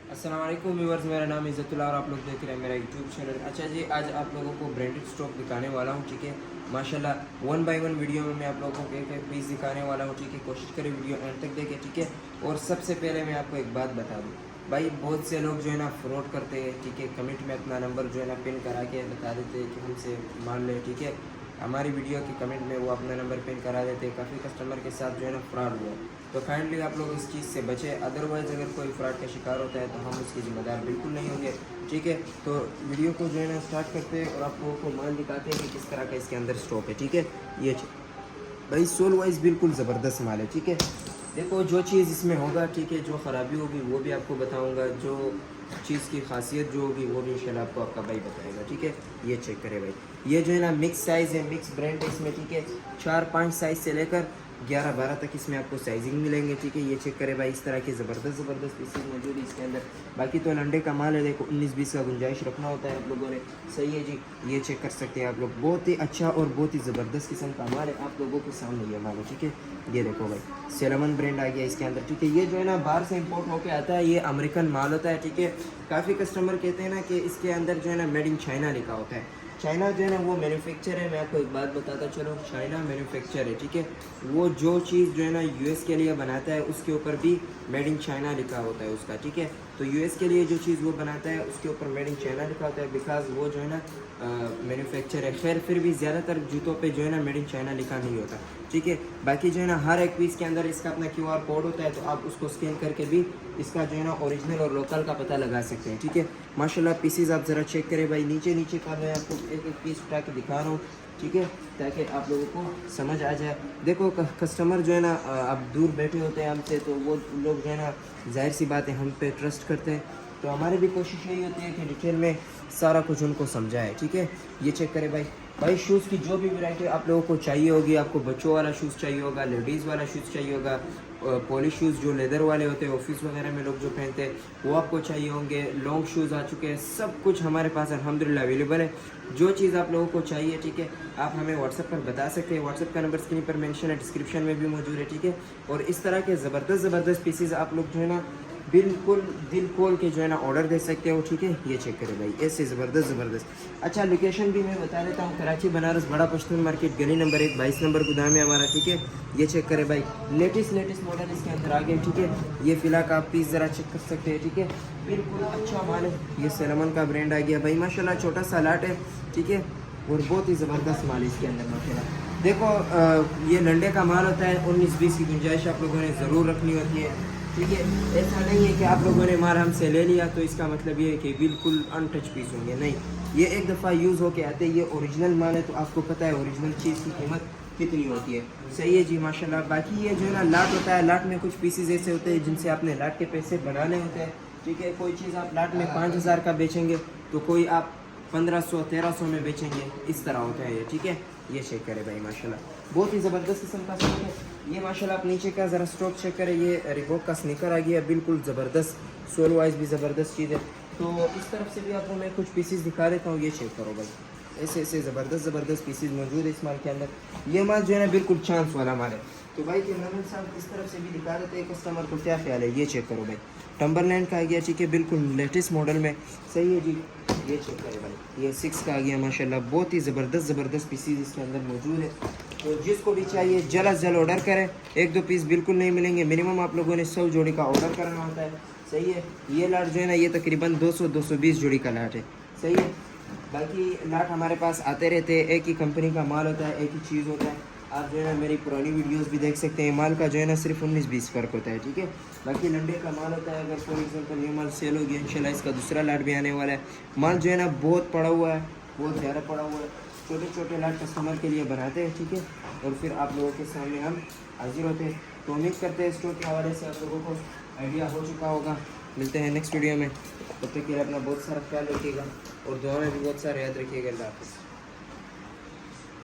अस्सलाम वालेकुम व्यूअर्स, मेरा नाम इज़्ज़तुल्लाह और आप लोग देख रहे हैं मेरा यूट्यूब चैनल। अच्छा जी, आज आप लोगों को ब्रांडेड स्टॉक दिखाने वाला हूँ, ठीक है। माशाल्लाह 1 बाय 1 वीडियो में मैं आप लोगों को एक एक पीस दिखाने वाला हूँ, ठीक है। कोशिश करें वीडियो एंड तक देखें, ठीक है। और सबसे पहले मैं आपको एक बात बता दूँ भाई, बहुत से लोग जो है ना फ्रॉड करते हैं, ठीक है। कमेंट में अपना नंबर जो है ना पिन करा के बता देते हैं कि हमसे मान ले, ठीक है। हमारी वीडियो के कमेंट में वो अपना नंबर पिन करा देते हैं। काफ़ी कस्टमर के साथ जो है ना फ्रॉड हुआ, तो काइंडली आप लोग इस चीज़ से बचें। अदरवाइज़ अगर कोई फ्रॉड का शिकार होता है तो हम उसके ज़िम्मेदार बिल्कुल नहीं होंगे, ठीक है। तो वीडियो को जो है ना स्टार्ट करते हैं और आप लोगों को माल दिखाते हैं कि किस तरह का इसके अंदर स्टॉक है, ठीक है। ये भाई सोल वाइज बिल्कुल ज़बरदस्त माल है, ठीक है। देखो जो चीज़ इसमें होगा, ठीक है, जो ख़राबी होगी वो भी आपको बताऊंगा, जो चीज़ की खासियत जो होगी वो भी इंशाल्लाह आपको आपका भाई बताएगा, ठीक है। ये चेक करें भाई, ये जो है ना मिक्स साइज़ है, मिक्स ब्रांड है इसमें, ठीक है। 4-5 साइज़ से लेकर 11-12 तक इसमें आपको साइजिंग मिलेंगे, ठीक है। ये चेक करें भाई, इस तरह के ज़बरदस्त पीसेस मौजूद है इसके अंदर। बाकी तो लंडे का माल है, देखो 19-20 का गुंजाइश रखना होता है आप लोगों ने, सही है जी। ये चेक कर सकते हैं आप लोग, बहुत ही अच्छा और बहुत ही ज़बरदस्त किस्म का माल है, आप लोगों के सामने ये माल है, ठीक है। ये देखो भाई, सेलमन ब्रांड आ गया इसके अंदर, ठीक है। ये जो है ना बाहर से इंपोर्ट होके आता है, ये अमेरिकन माल होता है, ठीक है। काफ़ी कस्टमर कहते हैं ना कि इसके अंदर जो है ना मेड इन चाइना लिखा होता है। चाइना जो है ना वो मैन्युफैक्चर है, मैं आपको एक बात बताता चलो, चाइना मैन्युफैक्चर है, ठीक है। वो जो चीज़ जो है ना यूएस के लिए बनाता है उसके ऊपर भी मेड इन चाइना लिखा होता है उसका, ठीक है। तो यूएस के लिए जो चीज़ वो बनाता है उसके ऊपर मेड इन चाइना लिखा होता है, बिकॉज वो जो है ना मैन्युफैक्चर है। खैर फिर भी ज़्यादातर जूतों पे जो है ना मेड इन चाइना लिखा नहीं होता, ठीक है। बाकी जो है ना हर एक पीस के अंदर इसका अपना क्यूआर कोड होता है, तो आप उसको स्कैन करके भी इसका जो है ना ओरिजिनल और लोकल का पता लगा सकते हैं, ठीक है। माशाल्लाह पीसेस आप ज़रा चेक करें भाई, नीचे का मैं आपको एक एक पीस उठा के दिखा रहा हूँ, ठीक है, ताकि आप लोगों को समझ आ जाए। देखो कस्टमर जो है ना अब दूर बैठे होते हैं हमसे, तो वो लोग जो है ना जाहिर सी बात है हम पे ट्रस्ट करते हैं, तो हमारी भी कोशिश यही होती है कि डिटेल में सारा कुछ उनको समझाए, ठीक है। ये चेक करें भाई शूज़ की जो भी वैरायटी आप लोगों को चाहिए होगी, आपको बच्चों वाला शूज़ चाहिए होगा, लेडीज़ वाला शूज़ चाहिए होगा, पॉलिश शूज़ जो लेदर वाले होते हैं ऑफिस वगैरह में लोग जो पहनते हैं वो आपको चाहिए होंगे, लॉन्ग शूज़ आ चुके हैं, सब कुछ हमारे पास अल्हम्दुलिल्लाह अवेलेबल है। जो चीज़ आप लोगों को चाहिए, ठीक है, आप हमें व्हाट्सएप पर बता सकते हैं। व्हाट्सएप का नंबर स्क्रीन पर मेंशन है, डिस्क्रिप्शन में भी मौजूद है, ठीक है। और इस तरह के ज़बरदस्त पीसेस आप लोग जो है ना बिल्कुल दिल खोल के जो है ना ऑर्डर दे सकते हो, ठीक है। ये चेक करें भाई, ऐसे ज़बरदस्त। अच्छा लोकेशन भी मैं बता देता हूँ, कराची बनारस बड़ा पश्तून मार्केट गली नंबर 1 22 नंबर गोदाम है हमारा, ठीक है। ये चेक करें भाई, लेटेस्ट मॉडल इसके अंदर आ गए, ठीक है। ये फिलहाल का आप पीस ज़रा चेक कर सकते हैं, ठीक है। बिल्कुल अच्छा माल है, ये सेलमन का ब्रांड आ गया भाई, माशाल्लाह छोटा सा लाट है, ठीक है। और बहुत ही ज़बरदस्त माल है इसके अंदर माशाल्लाह। देखो ये लंडे का माल होता है, 19-20 की गुंजाइश आप लोगों ने ज़रूर रखनी होती है, ठीक है। ऐसा नहीं है कि आप लोगों ने माल हमसे ले लिया तो इसका मतलब ये है कि बिल्कुल अनटच पीस होंगे, नहीं। ये एक दफ़ा यूज़ होके आते हैं, ये ओरिजिनल माल है, तो आपको पता है ओरिजिनल चीज़ की कीमत कितनी होती है, सही है जी माशाल्लाह। बाकी ये जो है ना लाट होता है, लाट में कुछ पीसेस ऐसे होते हैं जिनसे आपने लाट के पैसे बनाने होते हैं, ठीक है। कोई चीज़ आप लाट में 5000 का बेचेंगे तो कोई आप 1500-1300 में बेचेंगे, इस तरह होता है ये, ठीक है। ये चेक करें भाई माशाल्लाह, बहुत ही ज़बरदस्त किस्म का स्टॉक है ये माशाल्लाह। आप नीचे का ज़रा स्टॉक चेक करें, ये रिबॉक का स्नीकर आ गया, बिल्कुल ज़बरदस्त, सोल वाइज भी ज़बरदस्त चीज़ है। तो इस तरफ से भी आपको मैं कुछ पीसेस दिखा देता हूँ, ये चेक करो भाई, ऐसे ज़बरदस्त पीसेस मौजूद है इस माल के अंदर। ये माल जो है ना बिल्कुल चांस वाला माल है। तो भाई कैमरामैन साहब इस तरफ से भी दिखा देते हैं कस्टमर को, क्या ख्याल है। ये चेक करो भाई, टम्बरलैंड का आ गया, ठीक है, बिल्कुल लेटेस्ट मॉडल में, सही है जी। ये चेक करें भाई, ये 6 का आ गया माशाल्लाह, बहुत ही ज़बरदस्त पीसीज इसके अंदर मौजूद है। तो जिसको भी चाहिए जल्द अज जल्द ऑर्डर करें, 1-2 पीस बिल्कुल नहीं मिलेंगे, मिनिमम आप लोगों ने 100 जोड़ी का ऑर्डर करना होता है, सही है। ये लाट जो है ना ये तकरीबन 200-220 जोड़ी का लाट है, सही है। बाकी लाट हमारे पास आते रहते हैं, एक ही कंपनी का माल होता है, एक ही चीज़ होता है। आप जो है ना मेरी पुरानी वीडियोस भी देख सकते हैं, माल का जो है ना सिर्फ 19-20 फ़र्क होता है, ठीक है। बाकी लंडे का माल होता है, अगर फॉर एग्जांपल ये माल सेल हो गया इंशाल्लाह इसका दूसरा लाट भी आने वाला है। माल जो है ना बहुत पड़ा हुआ है, बहुत ज़्यादा पड़ा हुआ है, छोटे लाट कस्टमर के लिए बनाते हैं, ठीक है। और फिर आप लोगों के सामने हम हाजिर होते हैं। तो उम्मीद करते हैं स्टोर के हवाले से आप लोगों को आइडिया हो चुका होगा। मिलते हैं नेक्स्ट वीडियो में, तब तक के लिए अपना बहुत सारा ख्याल रखिएगा और दुआ में भी बहुत सारा याद रखिएगा। अल्लाह हाफ़िज़।